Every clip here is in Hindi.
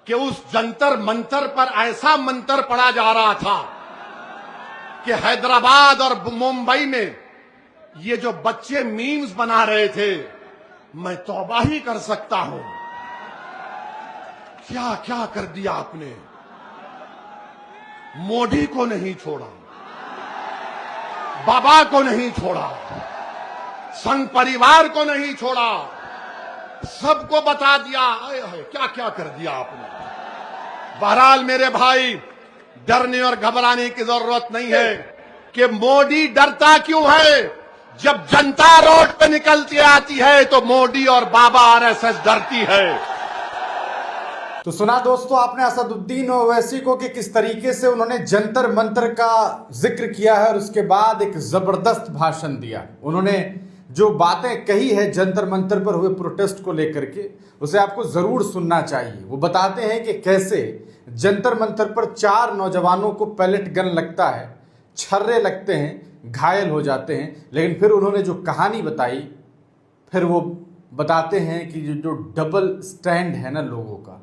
कि उस जंतर मंतर पर ऐसा मंत्र पड़ा जा रहा था कि हैदराबाद और मुंबई में ये जो बच्चे मीम्स बना रहे थे, मैं तौबा ही कर सकता हूं। क्या क्या कर दिया आपने। मोदी को नहीं छोड़ा, बाबा को नहीं छोड़ा, संघ परिवार को नहीं छोड़ा, सबको बता दिया। आए हाय, क्या क्या कर दिया आपने। बहरहाल मेरे भाई, डरने और घबराने की जरूरत नहीं है कि मोदी डरता क्यों है। जब जनता रोड पे निकलती आती है तो मोदी और बाबा आरएसएस डरती है। तो सुना दोस्तों आपने असदुद्दीन ओवैसी को कि किस तरीके से उन्होंने जंतर मंतर का जिक्र किया है और उसके बाद एक जबरदस्त भाषण दिया। उन्होंने जो बातें कही है जंतर मंतर पर हुए प्रोटेस्ट को लेकर के, उसे आपको जरूर सुनना चाहिए। वो बताते हैं कि कैसे जंतर मंतर पर 4 नौजवानों को पैलेट गन लगता है, छर्रे लगते हैं, घायल हो जाते हैं। लेकिन फिर उन्होंने जो कहानी बताई, फिर वो बताते हैं कि जो डबल स्टैंड है ना लोगों का,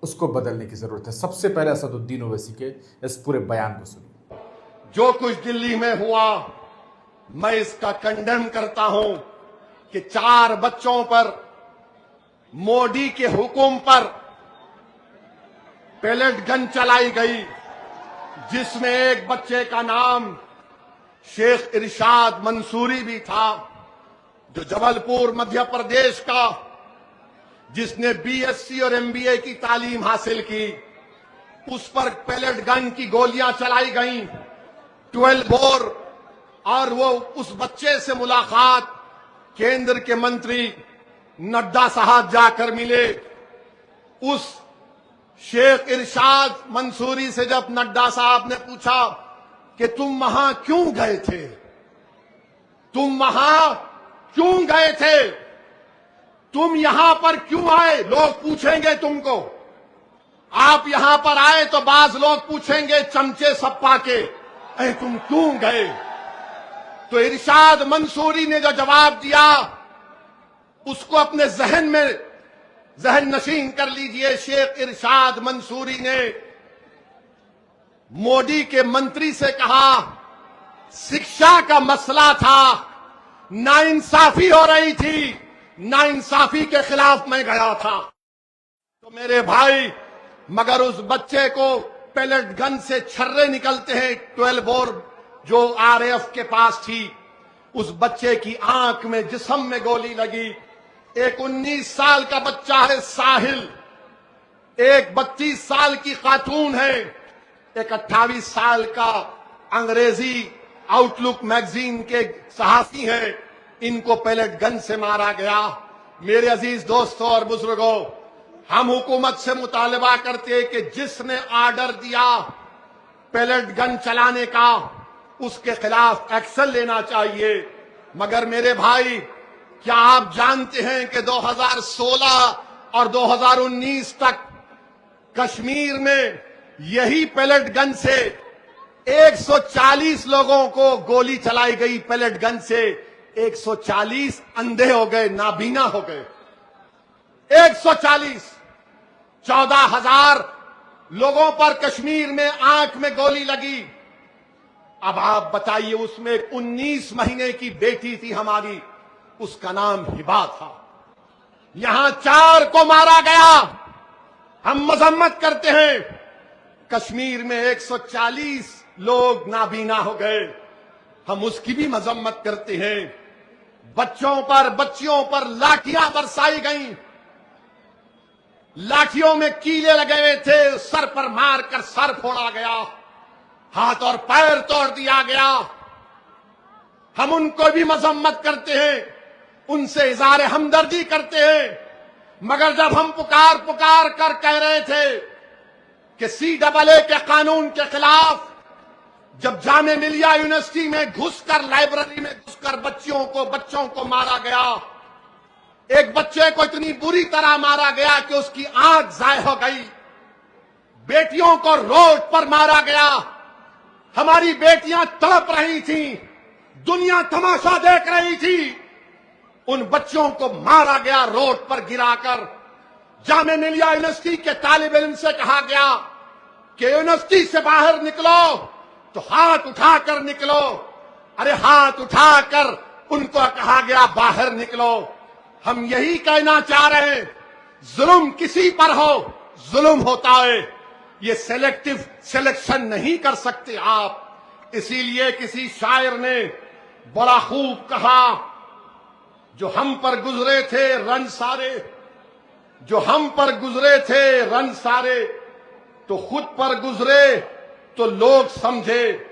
उसको बदलने की जरूरत है। सबसे पहले असदुद्दीन ओवैसी के इस पूरे बयान को सुनिए। जो कुछ दिल्ली में हुआ, मैं इसका कंडेम करता हूं कि 4 बच्चों पर मोदी के हुक्म पर पैलेट गन चलाई गई, जिसमें एक बच्चे का नाम शेख इरशाद मंसूरी भी था, जो जबलपुर मध्य प्रदेश का, जिसने बीएससी और एमबीए की तालीम हासिल की। उस पर पैलेट गन की गोलियां चलाई गईं, 12 बोर। और वो उस बच्चे से मुलाकात केंद्र के मंत्री नड्डा साहब जाकर मिले। उस शेख इरशाद मंसूरी से जब नड्डा साहब ने पूछा कि तुम वहां क्यों गए थे, तुम वहां क्यों गए थे, तुम यहां पर क्यों आए, लोग पूछेंगे तुमको। आप यहां पर आए तो बाज लोग पूछेंगे चमचे सप्पा के, अरे तुम क्यों गए। तो इरशाद मंसूरी ने जो जवाब दिया, उसको अपने जहन नशीन कर लीजिए। शेख इरशाद मंसूरी ने मोदी के मंत्री से कहा, शिक्षा का मसला था, नाइंसाफी हो रही थी, नाइंसाफी के खिलाफ मैं गया था। तो मेरे भाई, मगर उस बच्चे को पैलेट गन से छर्रे निकलते हैं, 12 बोर जो आरएएफ के पास थी। उस बच्चे की आंख में, जिस्म में गोली लगी। एक 19 साल का बच्चा है साहिल, एक 32 साल की खातून है, एक 28 साल का अंग्रेजी आउटलुक मैगजीन के सहाफी हैं। इनको पैलेट गन से मारा गया। मेरे अजीज दोस्तों और बुजुर्गों, हम हुकूमत से मुतालबा करते हैं कि जिसने आर्डर दिया पैलेट गन चलाने का, उसके खिलाफ एक्शन लेना चाहिए। मगर मेरे भाई, क्या आप जानते हैं कि 2016 और 2019 तक कश्मीर में यही पैलेट गन से 140 लोगों को गोली चलाई गई। पैलेट गन से 140 अंधे हो गए, नाबीना हो गए। 140, 14,000 लोगों पर कश्मीर में आंख में गोली लगी। अब आप बताइए, उसमें 19 महीने की बेटी थी हमारी, उसका नाम हिबा था। यहां 4 को मारा गया। हम मजम्मत करते हैं, कश्मीर में 140 लोग नाबीना हो गए, हम उसकी भी मजम्मत करते हैं। बच्चों पर, बच्चियों पर लाठियां बरसाई गईं, लाठियों में कीले लगे हुए थे, सर पर मारकर सर फोड़ा गया, हाथ और पैर तोड़ दिया गया। हम उनको भी मजम्मत करते हैं, उनसे इज़हार हमदर्दी करते हैं। मगर जब हम पुकार पुकार कर कह रहे थे कि CAA के कानून के खिलाफ, जब जामे मिलिया यूनिवर्सिटी में घुसकर, लाइब्रेरी में घुसकर बच्चों को मारा गया, एक बच्चे को इतनी बुरी तरह मारा गया कि उसकी आंख जाय हो गई, बेटियों को रोड पर मारा गया, हमारी बेटियां तड़प रही थीं, दुनिया तमाशा देख रही थी, उन बच्चों को मारा गया रोड पर गिराकर। जामिया मिलिया यूनिवर्सिटी के तालिब इल्म से कहा गया कि यूनिवर्सिटी से बाहर निकलो तो हाथ उठाकर निकलो। अरे हाथ उठाकर उनको कहा गया बाहर निकलो। हम यही कहना चाह रहे हैं, जुल्म किसी पर हो, जुल्म होता है, ये सेलेक्टिव सिलेक्शन नहीं कर सकते आप। इसीलिए किसी शायर ने बड़ा खूब कहा, जो हम पर गुजरे थे रन सारे, जो हम पर गुजरे थे रन सारे, तो खुद पर गुजरे तो लोग समझे।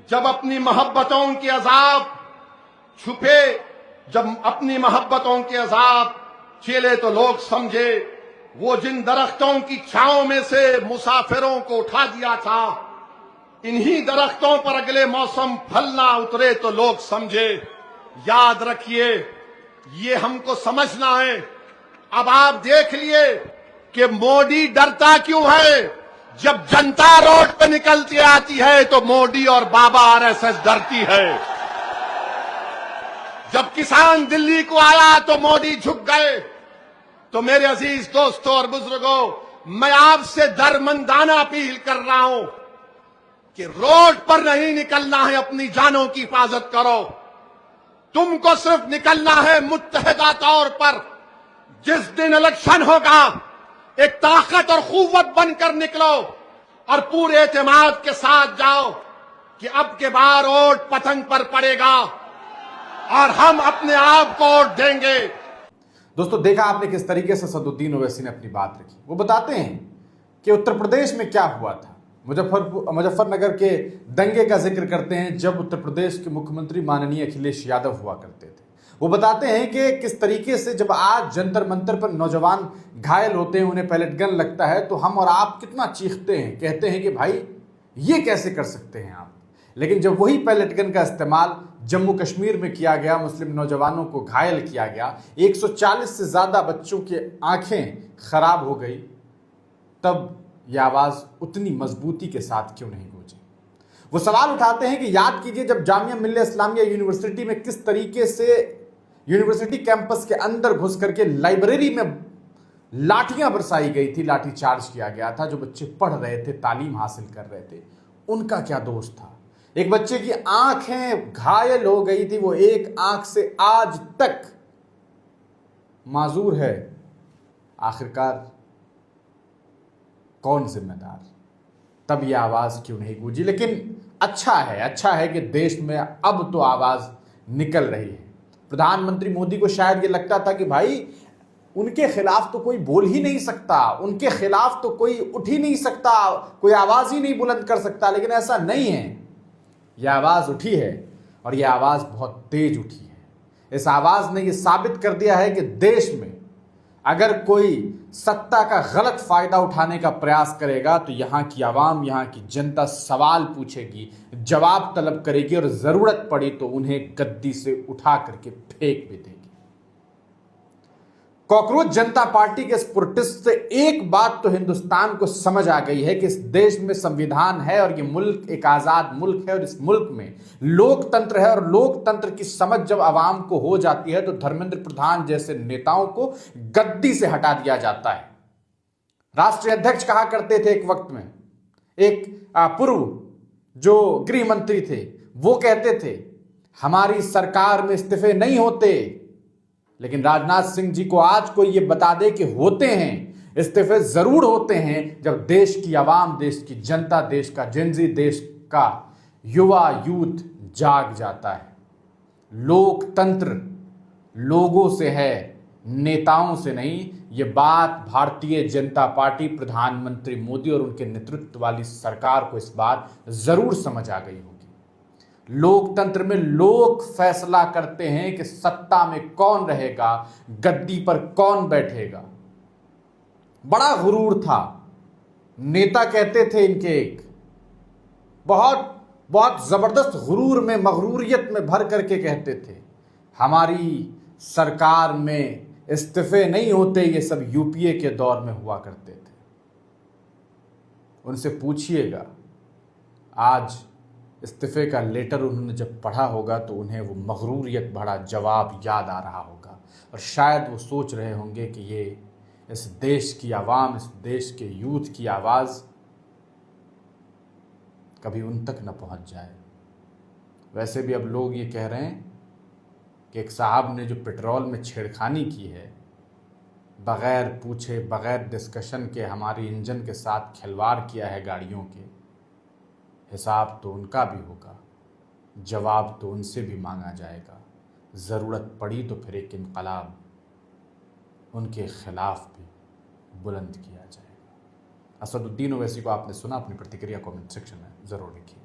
जब अपनी मोहब्बतों के अजाब छुपे, जब अपनी मोहब्बतों के अजाब चले तो लोग समझे। वो जिन दरख्तों की छांव में से मुसाफिरों को उठा दिया था, इन्हीं दरख्तों पर अगले मौसम फल ना उतरे तो लोग समझे। याद रखिए, ये हमको समझना है। अब आप देख लिए कि मोदी डरता क्यों है। जब जनता रोड पे निकलती आती है तो मोदी और बाबा आरएसएस डरती है। जब किसान दिल्ली को आया तो मोदी झुक गए। तो मेरे अजीज दोस्तों और बुजुर्गों, मैं आपसे दरमंदाना अपील कर रहा हूं कि रोड पर नहीं निकलना है, अपनी जानों की हिफाजत करो। तुमको सिर्फ निकलना है मुत्तहिदा तौर पर। जिस दिन इलेक्शन होगा, एक ताकत और कुव्वत बनकर निकलो और पूरे एतमाद के साथ जाओ कि अब के बार वोट पतंग पर पड़ेगा और हम अपने आप को वोट देंगे। दोस्तों, देखा आपने किस तरीके से असदुद्दीन ओवैसी ने अपनी बात रखी। वो बताते हैं कि उत्तर प्रदेश में क्या हुआ था। मुजफ्फरनगर के दंगे का जिक्र करते हैं, जब उत्तर प्रदेश के मुख्यमंत्री माननीय अखिलेश यादव हुआ करते थे। वो बताते हैं कि किस तरीके से जब आज जंतर मंतर पर नौजवान घायल होते हैं, उन्हें पैलेट गन लगता है, तो हम और आप कितना चीखते हैं, कहते हैं कि भाई ये कैसे कर सकते हैं आप। लेकिन जब वही पैलेट गन का इस्तेमाल जम्मू कश्मीर में किया गया, मुस्लिम नौजवानों को घायल किया गया, 140 से ज्यादा बच्चों की आंखें खराब हो गई, तब यह आवाज उतनी मजबूती के साथ क्यों नहीं गूंजी। वो सवाल उठाते हैं कि याद कीजिए, जब जामिया मिल्लिया इस्लामिया यूनिवर्सिटी में किस तरीके से यूनिवर्सिटी कैंपस के अंदर घुस करके लाइब्रेरी में लाठियां बरसाई गई थी, लाठी चार्ज किया गया था। जो बच्चे पढ़ रहे थे, तालीम हासिल कर रहे थे, उनका क्या दोष था। एक बच्चे की आंखें घायल हो गई थी, वो एक आंख से आज तक माजूर है। आखिरकार कौन जिम्मेदार। तब यह आवाज क्यों नहीं गूंजी। लेकिन अच्छा है कि देश में अब तो आवाज निकल रही है। प्रधानमंत्री मोदी को शायद ये लगता था कि भाई उनके खिलाफ तो कोई बोल ही नहीं सकता, उनके खिलाफ तो कोई उठ ही नहीं सकता, कोई आवाज ही नहीं बुलंद कर सकता। लेकिन ऐसा नहीं है, यह आवाज उठी है और यह आवाज बहुत तेज उठी है। इस आवाज ने यह साबित कर दिया है कि देश में अगर कोई सत्ता का गलत फायदा उठाने का प्रयास करेगा तो यहां की आवाम, यहां की जनता सवाल पूछेगी, जवाब तलब करेगी और जरूरत पड़ी तो उन्हें गद्दी से उठा करके फेंक भी देगी। कॉकरोच जनता पार्टी के इस प्रोटेस्ट से एक बात तो हिंदुस्तान को समझ आ गई है कि इस देश में संविधान है और ये मुल्क एक आजाद मुल्क है और इस मुल्क में लोकतंत्र है। और लोकतंत्र की समझ जब आवाम को हो जाती है तो धर्मेंद्र प्रधान जैसे नेताओं को गद्दी से हटा दिया जाता है। राष्ट्रीय अध्यक्ष कहा करते थे एक वक्त में, एक पूर्व जो गृह मंत्री थे, वो कहते थे हमारी सरकार में इस्तीफे नहीं होते। लेकिन राजनाथ सिंह जी को आज कोई ये बता दे कि होते हैं, इस्तीफे जरूर होते हैं, जब देश की आवाम, देश की जनता, देश का जेनजी, देश का युवा यूथ जाग जाता है। लोकतंत्र लोगों से है, नेताओं से नहीं। ये बात भारतीय जनता पार्टी, प्रधानमंत्री मोदी और उनके नेतृत्व वाली सरकार को इस बार जरूर समझ आ गई होगी। लोकतंत्र में लोग फैसला करते हैं कि सत्ता में कौन रहेगा, गद्दी पर कौन बैठेगा। बड़ा गुरूर था, नेता कहते थे इनके, एक बहुत बहुत जबरदस्त गुरूर में, मगरूरियत में भर करके कहते थे हमारी सरकार में इस्तीफे नहीं होते, ये सब यूपीए के दौर में हुआ करते थे। उनसे पूछिएगा, आज इस्तीफे का लेटर उन्होंने जब पढ़ा होगा तो उन्हें वो मगरूरियत भरा जवाब याद आ रहा होगा और शायद वो सोच रहे होंगे कि ये इस देश की आवाम, इस देश के यूथ की आवाज़ कभी उन तक न पहुंच जाए। वैसे भी अब लोग ये कह रहे हैं कि एक साहब ने जो पेट्रोल में छेड़खानी की है, बग़ैर पूछे बग़ैर डिस्कशन के हमारी इंजन के साथ खिलवाड़ किया है गाड़ियों के, हिसाब तो उनका भी होगा, जवाब तो उनसे भी मांगा जाएगा। ज़रूरत पड़ी तो फिर एक इनकलाब उनके ख़िलाफ़ भी बुलंद किया जाएगा। असदुद्दीन ओवैसी को आपने सुना, अपनी प्रतिक्रिया कमेंट सेक्शन में ज़रूर लिखिए।